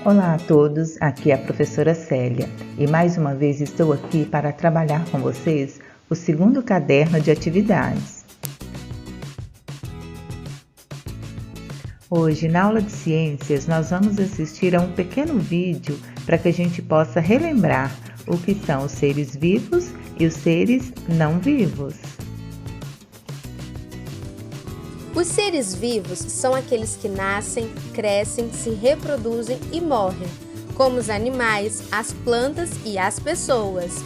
Olá a todos, aqui é a professora Célia e mais uma vez estou aqui para trabalhar com vocês o segundo caderno de atividades. Hoje, na aula de ciências, nós vamos assistir a um pequeno vídeo para que a gente possa relembrar o que são os seres vivos e os seres não vivos. Os seres vivos são aqueles que nascem, crescem, se reproduzem e morrem, como os animais, as plantas e as pessoas.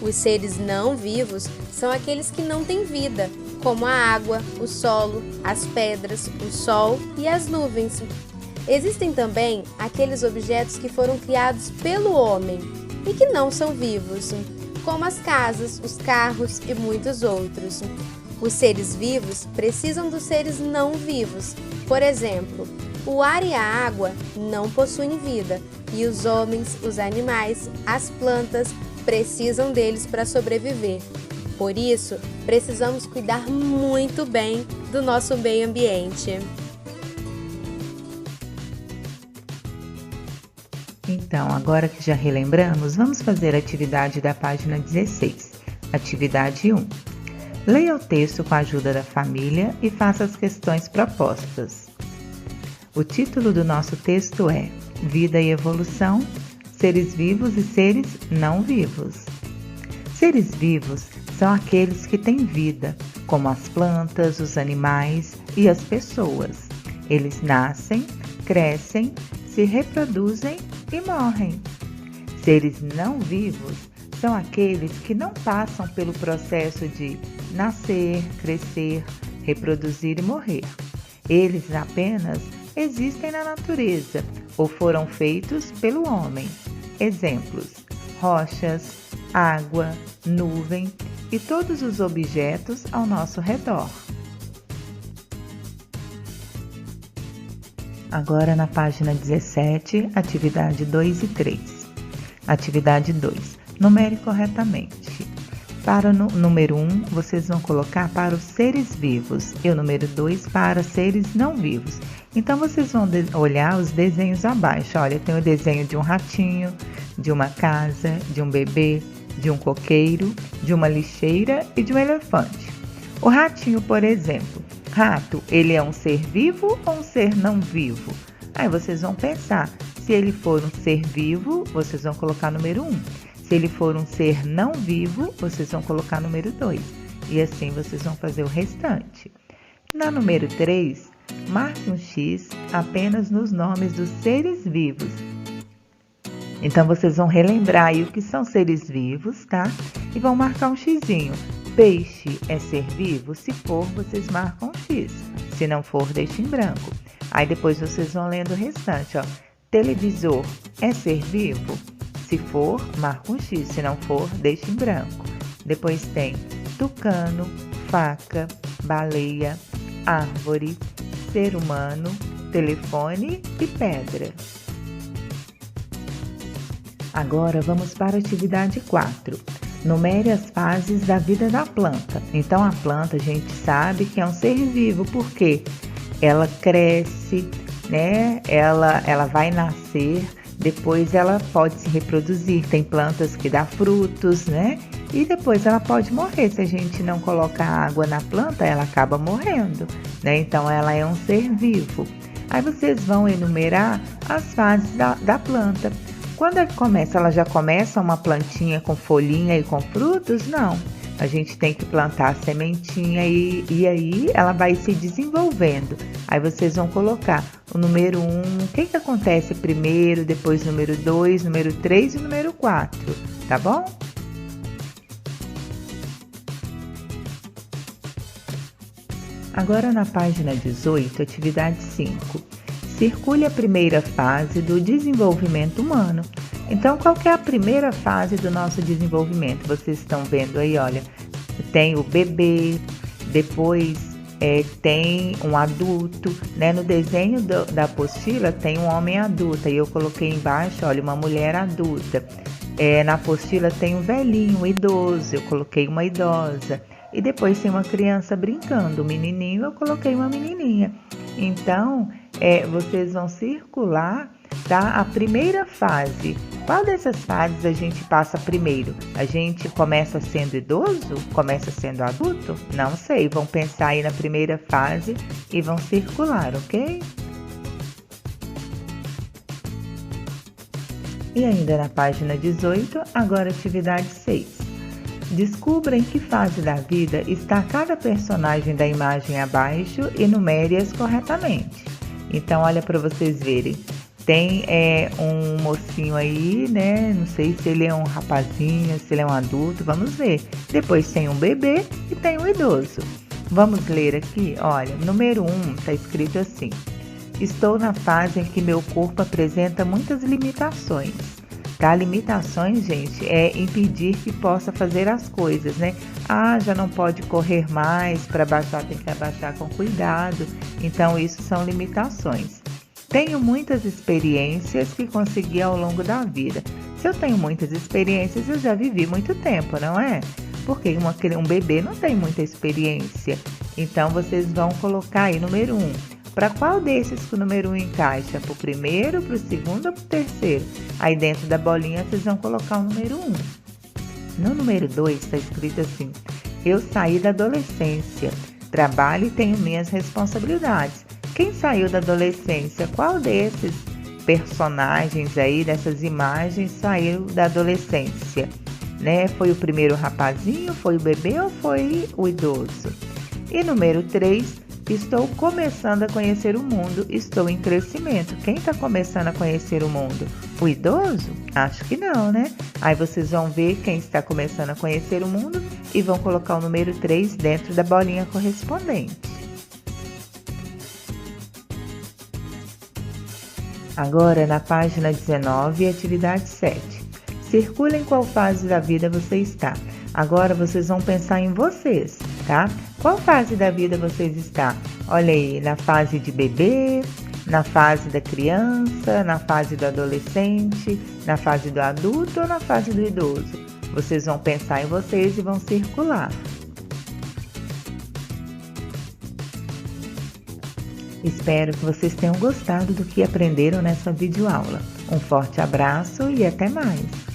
Os seres não vivos são aqueles que não têm vida, como a água, o solo, as pedras, o sol e as nuvens. Existem também aqueles objetos que foram criados pelo homem e que não são vivos, como as casas, os carros e muitos outros. Os seres vivos precisam dos seres não vivos. Por exemplo, o ar e a água não possuem vida e os homens, os animais, as plantas precisam deles para sobreviver. Por isso, precisamos cuidar muito bem do nosso meio ambiente. Então, agora que já relembramos, vamos fazer a atividade da página 16. Atividade 1. Leia o texto com a ajuda da família e faça as questões propostas. O título do nosso texto é Vida e Evolução, Seres Vivos e Seres Não Vivos. Seres vivos são aqueles que têm vida, como as plantas, os animais e as pessoas. Eles nascem, crescem, se reproduzem e morrem. Seres não vivos são aqueles que não passam pelo processo de nascer, crescer, reproduzir e morrer. Eles apenas existem na natureza ou foram feitos pelo homem. Exemplos: rochas, água, nuvem e todos os objetos ao nosso redor. Agora na página 17, atividade 2 e 3. Atividade 2. Numere corretamente. Para o número 1, vocês vão colocar para os seres vivos e o número 2 para seres não vivos. Então, vocês vão olhar os desenhos abaixo. Olha, tem o desenho de um ratinho, de uma casa, de um bebê, de um coqueiro, de uma lixeira e de um elefante. O ratinho, por exemplo. Rato, ele é um ser vivo ou um ser não vivo? Aí vocês vão pensar. Se ele for um ser vivo, vocês vão colocar número 1. Se ele for um ser não vivo, vocês vão colocar número 2. E assim vocês vão fazer o restante. Na número 3, marque um X apenas nos nomes dos seres vivos. Então, vocês vão relembrar aí o que são seres vivos, tá? E vão marcar um xizinho. Peixe é ser vivo? Se for, vocês marcam um X. Se não for, deixa em branco. Aí depois vocês vão lendo o restante, ó. Televisor é ser vivo? Se for, marca um X, se não for, deixa em branco. Depois tem tucano, faca, baleia, árvore, ser humano, telefone e pedra. Agora vamos para a atividade 4. Numere as fases da vida da planta. Então a planta a gente sabe que é um ser vivo, porque ela cresce, né? Ela vai nascer. Depois ela pode se reproduzir, tem plantas que dão frutos, né? E depois ela pode morrer, se a gente não colocar água na planta, ela acaba morrendo, né? Então ela é um ser vivo. Aí vocês vão enumerar as fases da planta. Quando ela já começa uma plantinha com folhinha e com frutos? Não. A gente tem que plantar a sementinha e aí ela vai se desenvolvendo. Aí vocês vão colocar o número 1, o que acontece primeiro, depois número 2, número 3 e número 4, tá bom? Agora na página 18, atividade 5. Circule a primeira fase do desenvolvimento humano. Então, qual que é a primeira fase do nosso desenvolvimento? Vocês estão vendo aí, olha, tem o bebê, depois tem um adulto, né? No desenho da apostila tem um homem adulto, e eu coloquei embaixo, olha, uma mulher adulta. Na apostila tem um velhinho, um idoso, eu coloquei uma idosa. E depois tem uma criança brincando, um menininho, eu coloquei uma menininha. Então, vocês vão circular está a primeira fase. Qual dessas fases a gente passa primeiro? A gente começa sendo idoso? Começa sendo adulto? Não sei, vão pensar aí na primeira fase e vão circular, ok? E ainda na página 18, agora atividade 6. Descubra em que fase da vida está cada personagem da imagem abaixo e numere-as corretamente. Então, olha para vocês verem. Tem um mocinho aí, né? Não sei se ele é um rapazinho, se ele é um adulto, vamos ver. Depois tem um bebê e tem um idoso. Vamos ler aqui, olha, número 1 está escrito assim: estou na fase em que meu corpo apresenta muitas limitações. Tá? Limitações, gente, é impedir que possa fazer as coisas, né? Ah, já não pode correr mais, para baixar tem que abaixar com cuidado. Então, isso são limitações. Tenho muitas experiências que consegui ao longo da vida. Se eu tenho muitas experiências, eu já vivi muito tempo, não é? Porque um bebê não tem muita experiência. Então, vocês vão colocar aí número 1. Para qual desses que o número 1 encaixa? Para o primeiro, para o segundo ou para o terceiro? Aí dentro da bolinha vocês vão colocar o número 1. No número 2 está escrito assim: eu saí da adolescência, trabalho e tenho minhas responsabilidades. Quem saiu da adolescência? Qual desses personagens aí, dessas imagens, saiu da adolescência? Né? Foi o primeiro rapazinho, foi o bebê ou foi o idoso? E número 3, estou começando a conhecer o mundo, estou em crescimento. Quem está começando a conhecer o mundo? O idoso? Acho que não, né? Aí vocês vão ver quem está começando a conhecer o mundo e vão colocar o número 3 dentro da bolinha correspondente. Agora, na página 19, atividade 7. Circula em qual fase da vida você está. Agora vocês vão pensar em vocês, tá? Qual fase da vida vocês estão? Olha aí, na fase de bebê, na fase da criança, na fase do adolescente, na fase do adulto ou na fase do idoso? Vocês vão pensar em vocês e vão circular. Espero que vocês tenham gostado do que aprenderam nessa videoaula. Um forte abraço e até mais!